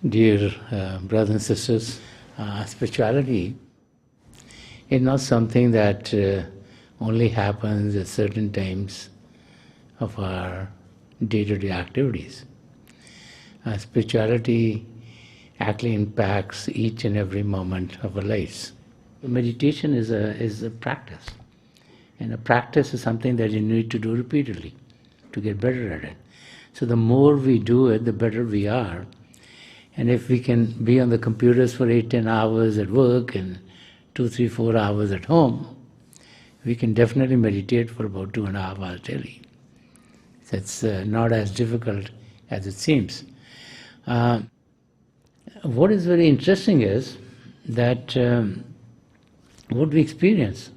Dear brothers and sisters, spirituality is not something that only happens at certain times of our day-to-day activities. Spirituality actually impacts each and every moment of our lives. Meditation is a practice, and a practice is something that you need to do repeatedly to get better at it. So the more we do it, the better we are. And if we can be on the computers for 8-10 hours at work and 2-3-4 hours at home, we can definitely meditate for about 2.5 hours daily. That's not as difficult as it seems. What is very interesting is that what we experience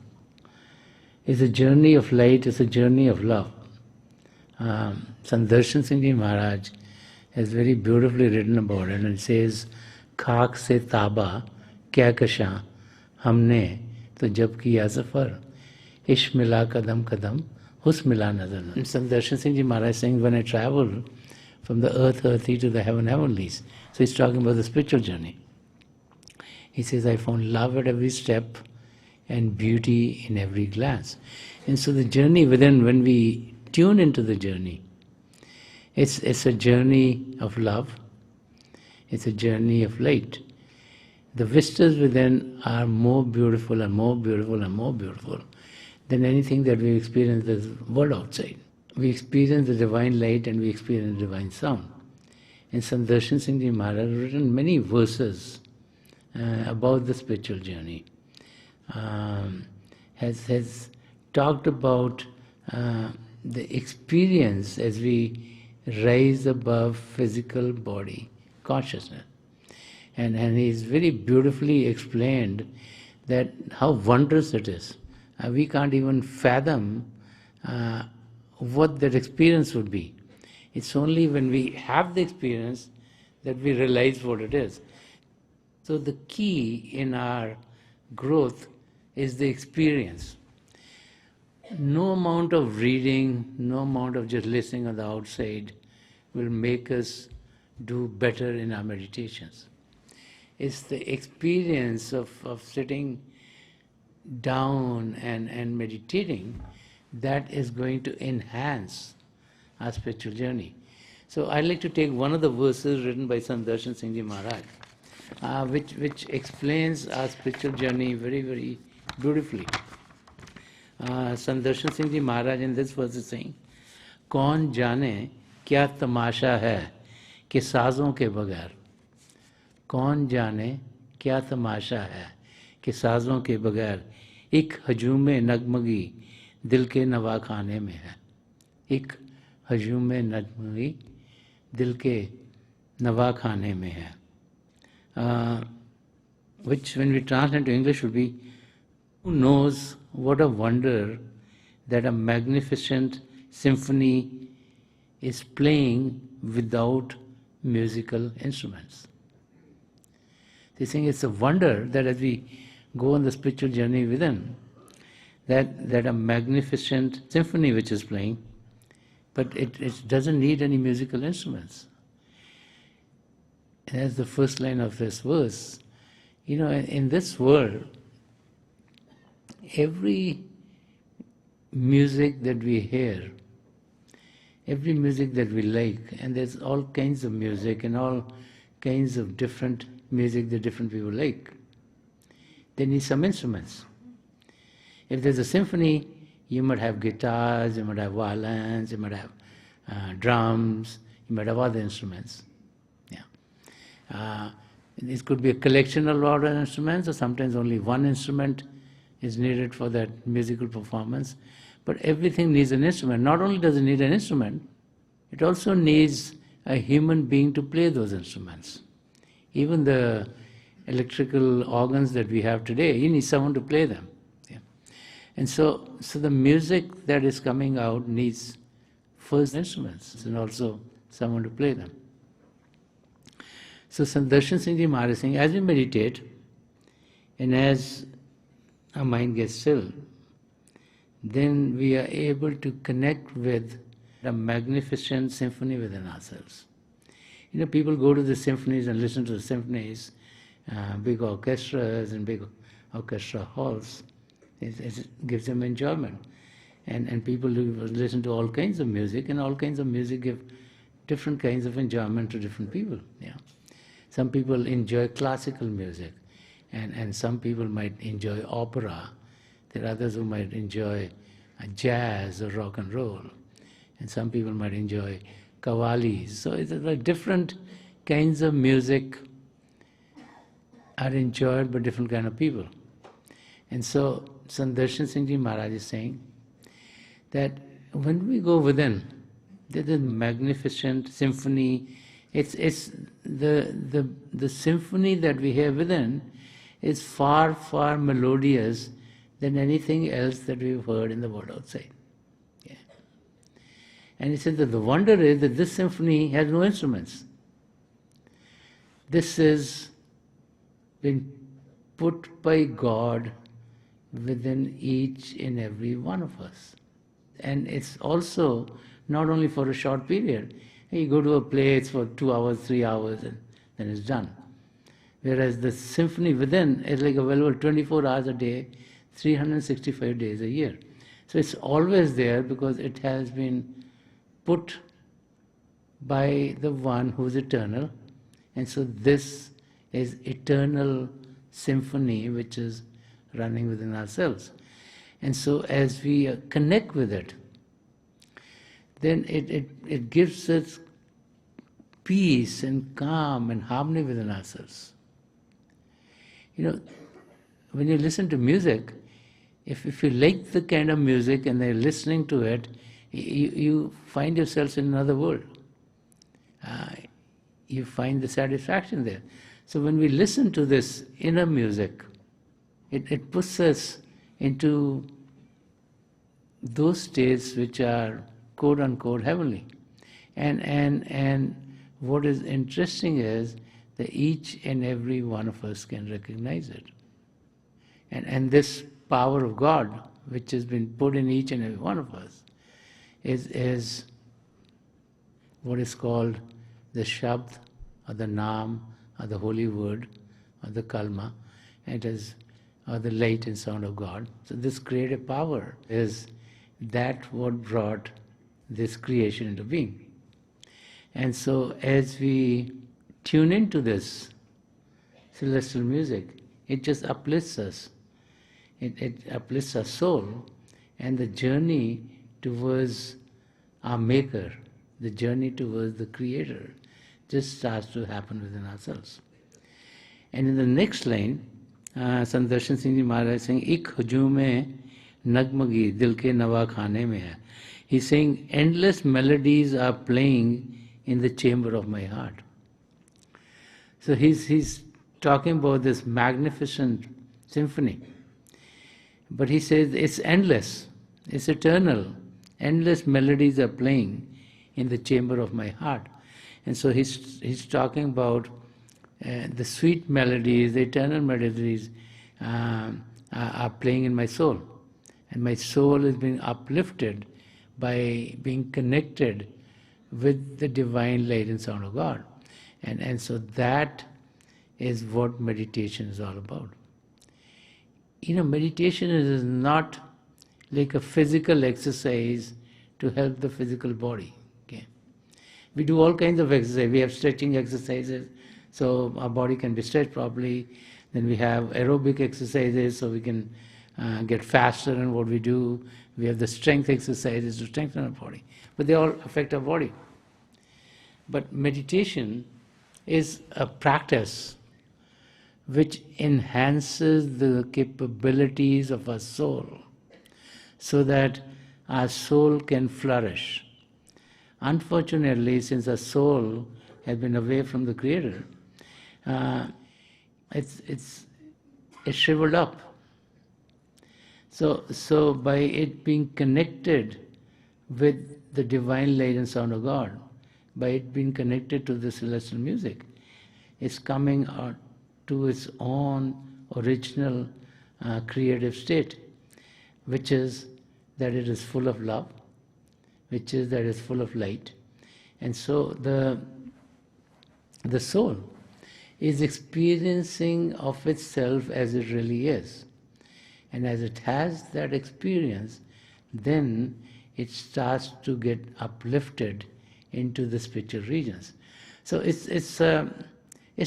is a journey of light, is a journey of love. Sant Rajinder Singh Maharaj has very beautifully written about it, and it says, "Khak se taba kya kasha हमने तो जब किया सफ़र इश्क मिला कदम कदम हुस्न मिला नज़र." Sant Darshan Singh Ji Maharaj saying, when I travel from the earthy to the heavenlies, so he's talking about the spiritual journey. He says, I found love at every step and beauty in every glance. And so the journey within, when we tune into the journey, it's a journey of love, it's a journey of light. The vistas within are more beautiful and more beautiful and more beautiful than anything that we experience in the world outside. We experience the divine light and we experience the divine sound. And Sant Darshan Singh Ji Maharaj has written many verses about the spiritual journey. Has talked about the experience as we rise above physical body consciousness. And he's very beautifully explained that how wondrous it is. We can't even fathom what that experience would be. It's only when we have the experience that we realize what it is. So the key in our growth is the experience. No amount of reading, no amount of just listening on the outside will make us do better in our meditations. It's the experience of sitting down and meditating that is going to enhance our spiritual journey. So I'd like to take one of the verses written by Sant Darshan Singh Ji Maharaj, which explains our spiritual journey very, very beautifully. Sant Darshan Singh Ji Maharaj in this verse is saying, कौन जाने क्या तमाशा है कि साज़ों के बगैर, कौन जाने क्या तमाशा है कि साज़ों के बगैर एक हजूम नगमगी दिल के नवाखाने में है, एक हजूम नगमगी दिल के नवाखाने में है. Which when we translate to English would be, who knows what a wonder that a magnificent symphony is playing without musical instruments. They saying it's a wonder that as we go on the spiritual journey within, that a magnificent symphony which is playing, but it doesn't need any musical instruments. That's the first line of this verse. In this world, every music that we hear, every music that we like, and there's all kinds of music and all kinds of different music that different people like. They need some instruments. If there's a symphony, you might have guitars, you might have violins, you might have drums, you might have other instruments. This could be a collection of a lot of instruments, or sometimes only one instrument is needed for that musical performance. But everything needs an instrument. Not only does it need an instrument, it also needs a human being to play those instruments. Even the electrical organs that we have today, you need someone to play them. And so the music that is coming out needs first instruments and also someone to play them. So Sant Darshan Singh Ji Maharaj is saying, as we meditate and as our mind gets still, then we are able to connect with a magnificent symphony within ourselves. People go to the symphonies and listen to the symphonies, big orchestras and big orchestra halls. It gives them enjoyment. And people listen to all kinds of music, and all kinds of music give different kinds of enjoyment to different people. Some people enjoy classical music, and some people might enjoy opera. There are others who might enjoy jazz or rock and roll, and some people might enjoy qawwalis. So it's like different kinds of music are enjoyed by different kind of people. And so Sant Darshan Singh Ji Maharaj is saying that when we go within, there's a magnificent symphony. It's the symphony that we hear within is far, far melodious than anything else that we've heard in the world outside. And he said that the wonder is that this symphony has no instruments. This has been put by God within each and every one of us. And it's also not only for a short period. You go to a play, it's for 2 hours, 3 hours, and then it's done. Whereas the symphony within is like available 24 hours a day, 365 days a year. So it's always there because it has been put by the one who is eternal. And so this is eternal symphony which is running within ourselves. And so as we connect with it, then it gives us peace and calm and harmony within ourselves. When you listen to music, if you like the kind of music and they're listening to it, you find yourself in another world. You find the satisfaction there. So when we listen to this inner music, it puts us into those states which are quote-unquote heavenly. And what is interesting is that each and every one of us can recognize it. And this power of God, which has been put in each and every one of us, is what is called the Shabd, or the Naam, or the holy word, or the Kalma, or the light and sound of God. So this creative power is that what brought this creation into being. And so as we tune into this celestial music, it just uplifts us. It uplifts our soul, and the journey towards our Maker, the journey towards the Creator, just starts to happen within ourselves. And in the next line, Sant Darshan Singh Ji Maharaj is saying, Ik hujume nagmagi dil ke nawa khane mein hai. He's saying, endless melodies are playing in the chamber of my heart. So he's talking about this magnificent symphony. But he says it's endless, it's eternal. Endless melodies are playing in the chamber of my heart. And so he's talking about the sweet melodies, the eternal melodies are playing in my soul. And my soul is being uplifted by being connected with the divine light and sound of God. And so that is what meditation is all about. Meditation is not like a physical exercise to help the physical body. Okay? We do all kinds of exercise. We have stretching exercises, so our body can be stretched properly. Then we have aerobic exercises, so we can get faster in what we do. We have the strength exercises to strengthen our body. But they all affect our body. But meditation is a practice which enhances the capabilities of our soul so that our soul can flourish. Unfortunately, since our soul has been away from the Creator, it's shriveled up. So by it being connected with the divine light and sound of God, by it being connected to the celestial music, it's coming out to its own original creative state, which is that it is full of love, which is that it is full of light. And so the soul is experiencing of itself as it really is. And as it has that experience, then it starts to get uplifted into the spiritual regions. So it's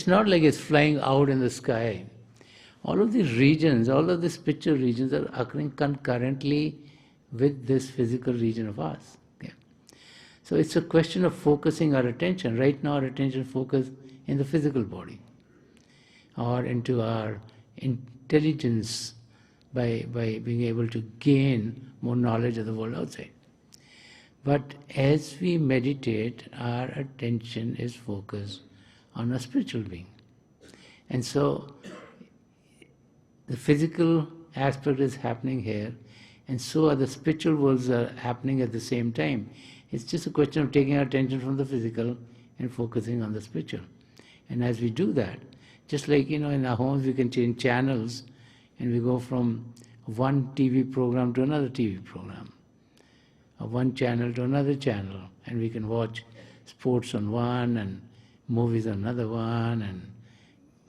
not like it's flying out in the sky. All of these regions, all of the spiritual regions are occurring concurrently with this physical region of ours. Okay? So it's a question of focusing our attention. Right now our attention focus in the physical body or into our intelligence by being able to gain more knowledge of the world outside. But as we meditate, our attention is focused on a spiritual being. And so the physical aspect is happening here, and so are the spiritual worlds are happening at the same time. It's just a question of taking our attention from the physical and focusing on the spiritual. And as we do that, just like in our homes we can change channels and we go from one TV program to another TV program, or one channel to another channel, and we can watch sports on one and movies on another one and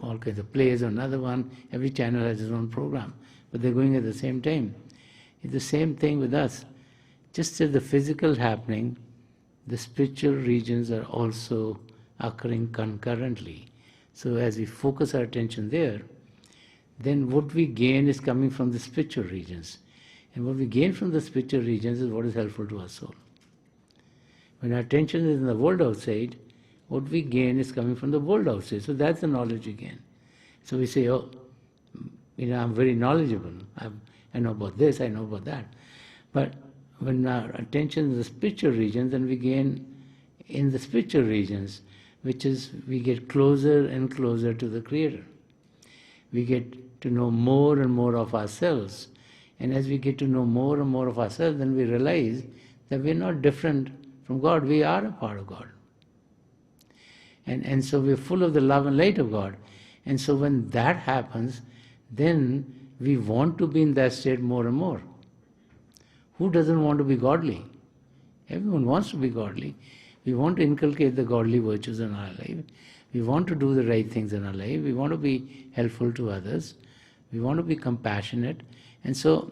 all kinds of plays on another one. Every channel has its own program, but they're going at the same time. It's the same thing with us. Just as the physical happening, the spiritual regions are also occurring concurrently. So as we focus our attention there, then what we gain is coming from the spiritual regions. And what we gain from the spiritual regions is what is helpful to our soul. When our attention is in the world outside, what we gain is coming from the world outside. So that's the knowledge we gain. So we say, I'm very knowledgeable. I know about this, I know about that. But when our attention is in the spiritual regions, then we gain in the spiritual regions, which is we get closer and closer to the Creator. We get to know more and more of ourselves. And as we get to know more and more of ourselves, then we realize that we're not different from God. We are a part of God. And so we're full of the love and light of God. And so when that happens, then we want to be in that state more and more. Who doesn't want to be godly? Everyone wants to be godly. We want to inculcate the godly virtues in our life. We want to do the right things in our life. We want to be helpful to others. We want to be compassionate. And so,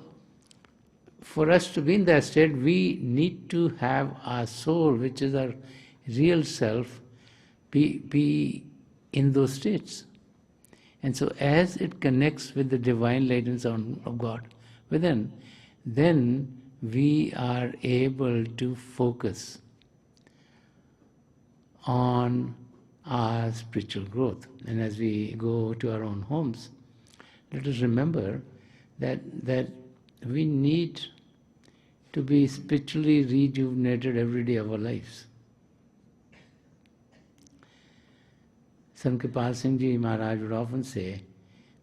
for us to be in that state, we need to have our soul, which is our real self, be in those states. And so, as it connects with the divine light and sound of God within, then we are able to focus on our spiritual growth. And as we go to our own homes, let us remember that we need to be spiritually rejuvenated every day of our lives. Sant Singh Ji Maharaj would often say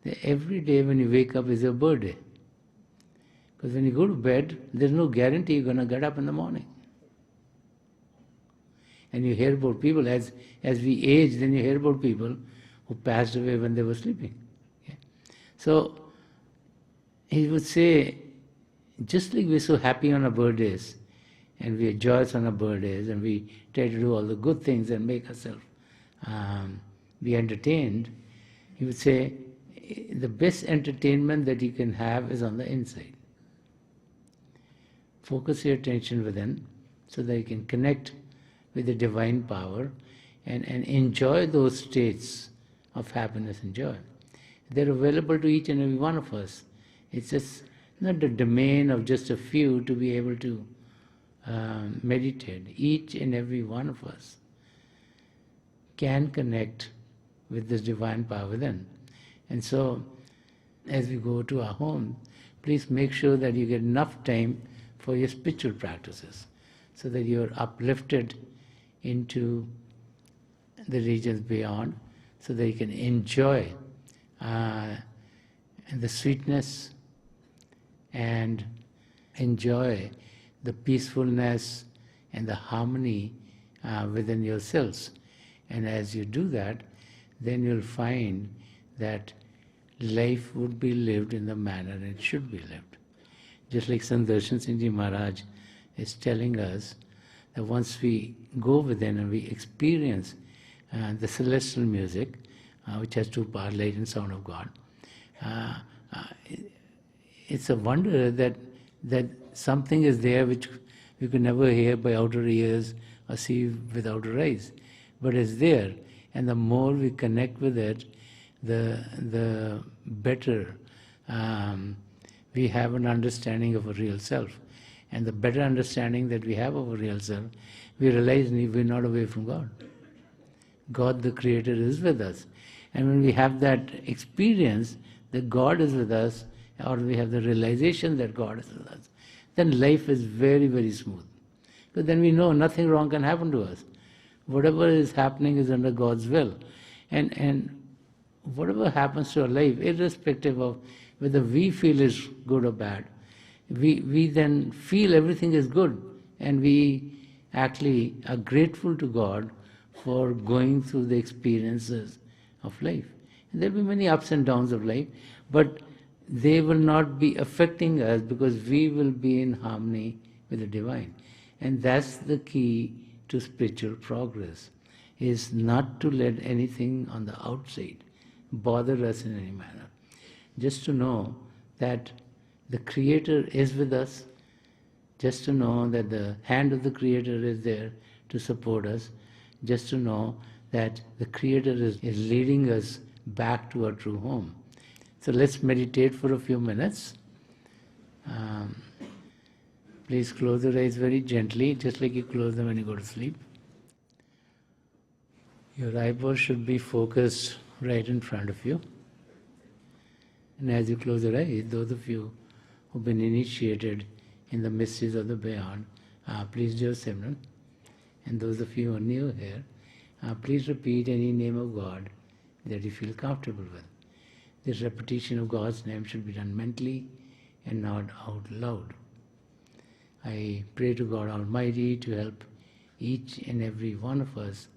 that every day when you wake up is your birthday. Because when you go to bed, there's no guarantee you're going to get up in the morning. And you hear about people, as we age, then you hear about people who passed away when they were sleeping. Okay? So, he would say, just like we're so happy on our birthdays, and we are joyous on our birthdays, and we try to do all the good things and make ourselves um, be entertained, he would say the best entertainment that you can have is on the inside. Focus your attention within so that you can connect with the divine power and enjoy those states of happiness and joy. They're available to each and every one of us. It's just not the domain of just a few to be able to meditate. Each and every one of us can connect with this divine power within. And so, as we go to our home, please make sure that you get enough time for your spiritual practices so that you're uplifted into the regions beyond, so that you can enjoy the sweetness and enjoy the peacefulness and the harmony within yourselves. And as you do that, then you'll find that life would be lived in the manner it should be lived. Just like Sant Rajinder Singh Maharaj is telling us that once we go within and we experience the celestial music, which has two parts, light and sound of God, it's a wonder that something is there which you can never hear by outer ears or see with outer eyes, but it's there. And the more we connect with it, the better we have an understanding of a real self. And the better understanding that we have of a real self, we realize we're not away from God. God the Creator is with us. And when we have that experience that God is with us, or we have the realization that God is with us, then life is very, very smooth. Because then we know nothing wrong can happen to us. Whatever is happening is under God's will. And whatever happens to our life, irrespective of whether we feel is good or bad, we then feel everything is good, and we actually are grateful to God for going through the experiences of life. And there will be many ups and downs of life, but they will not be affecting us because we will be in harmony with the divine. And that's the key to spiritual progress, is not to let anything on the outside bother us in any manner. Just to know that the Creator is with us, just to know that the hand of the Creator is there to support us, just to know that the Creator is leading us back to our true home. So let's meditate for a few minutes. Please close your eyes very gently, just like you close them when you go to sleep. Your eyeballs should be focused right in front of you. And as you close your eyes, those of you who've been initiated in the mysteries of the beyond, please do Simran. And those of you who are new here, please repeat any name of God that you feel comfortable with. This repetition of God's name should be done mentally and not out loud. I pray to God Almighty to help each and every one of us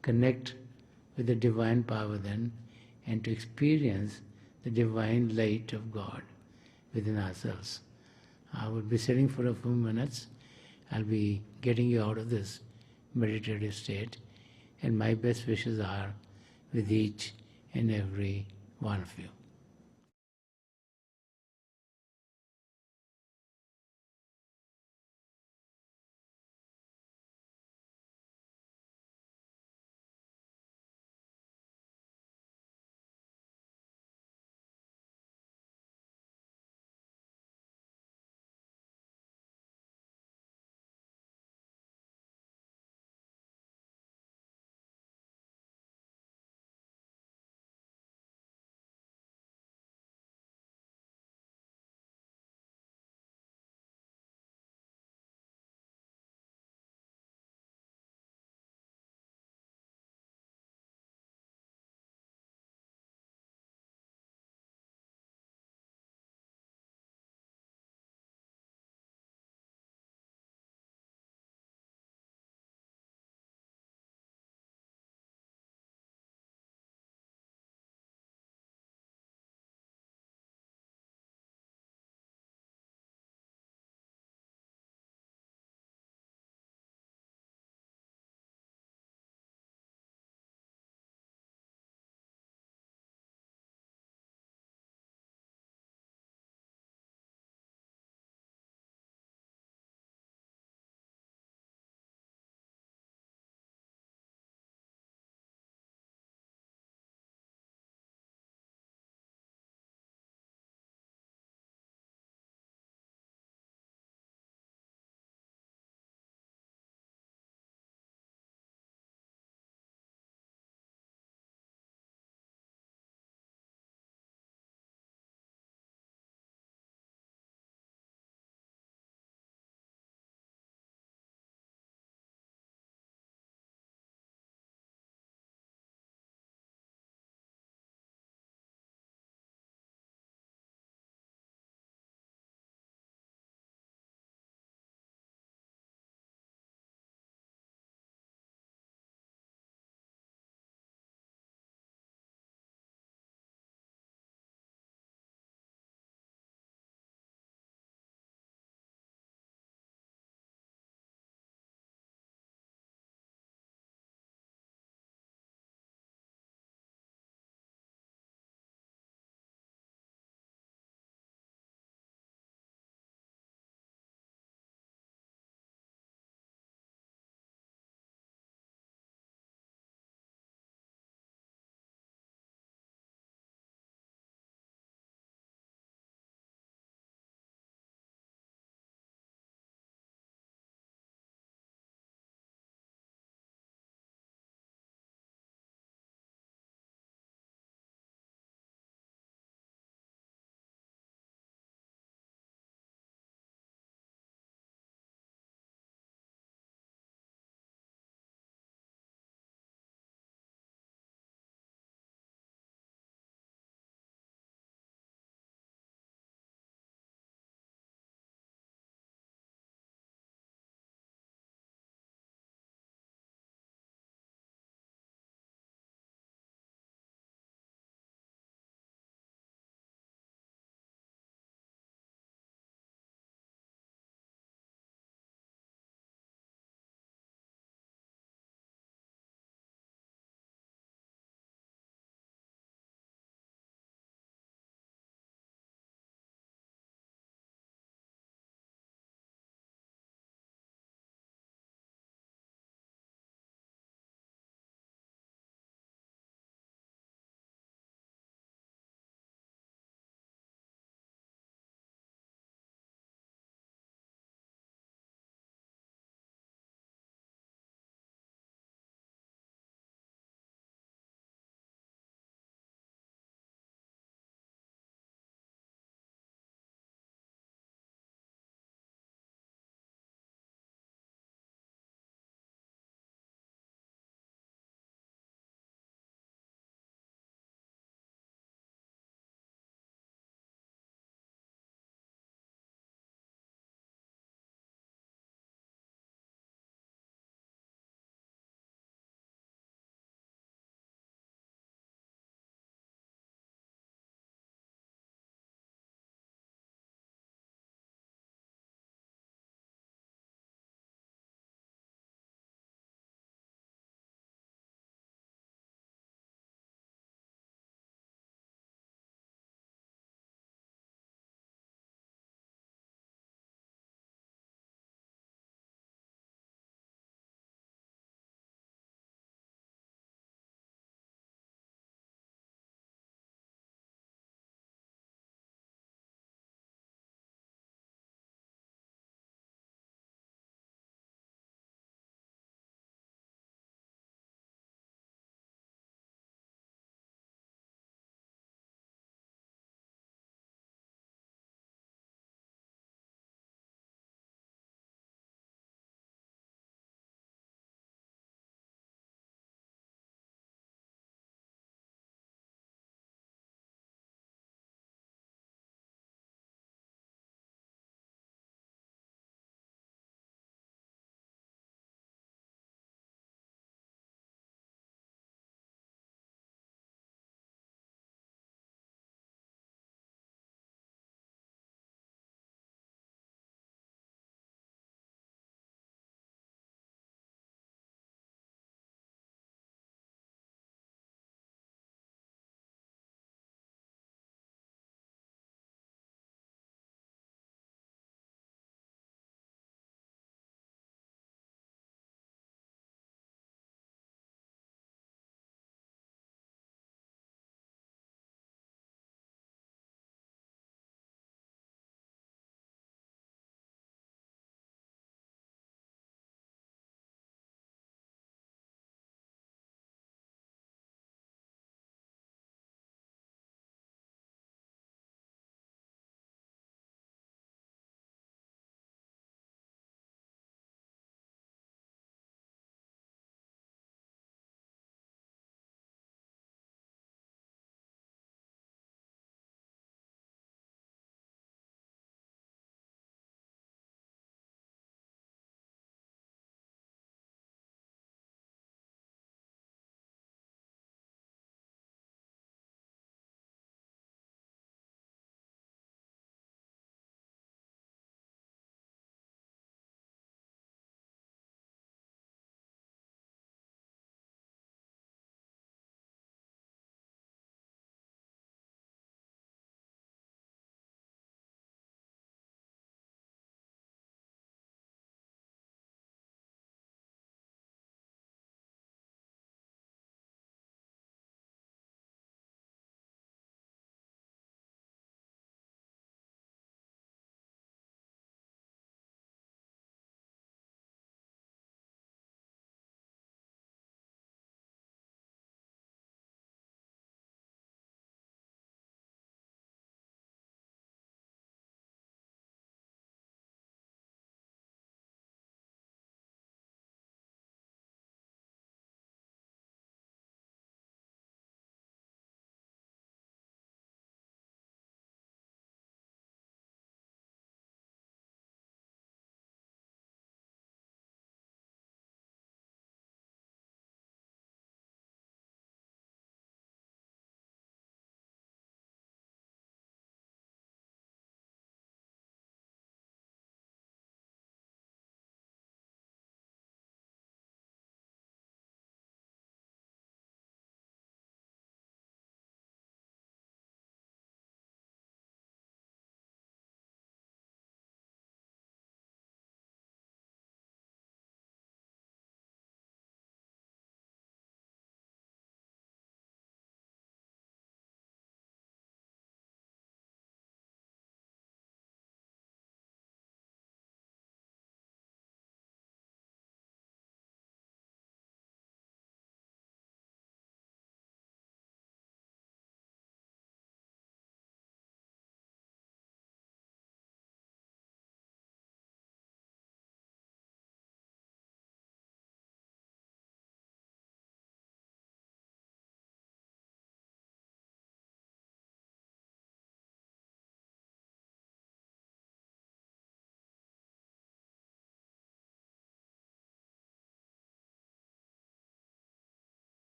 connect with the divine power then, and to experience the divine light of God within ourselves. I will be sitting for a few minutes. I'll be getting you out of this meditative state, and my best wishes are with each and every one of you.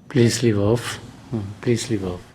Please leave off. Please leave off.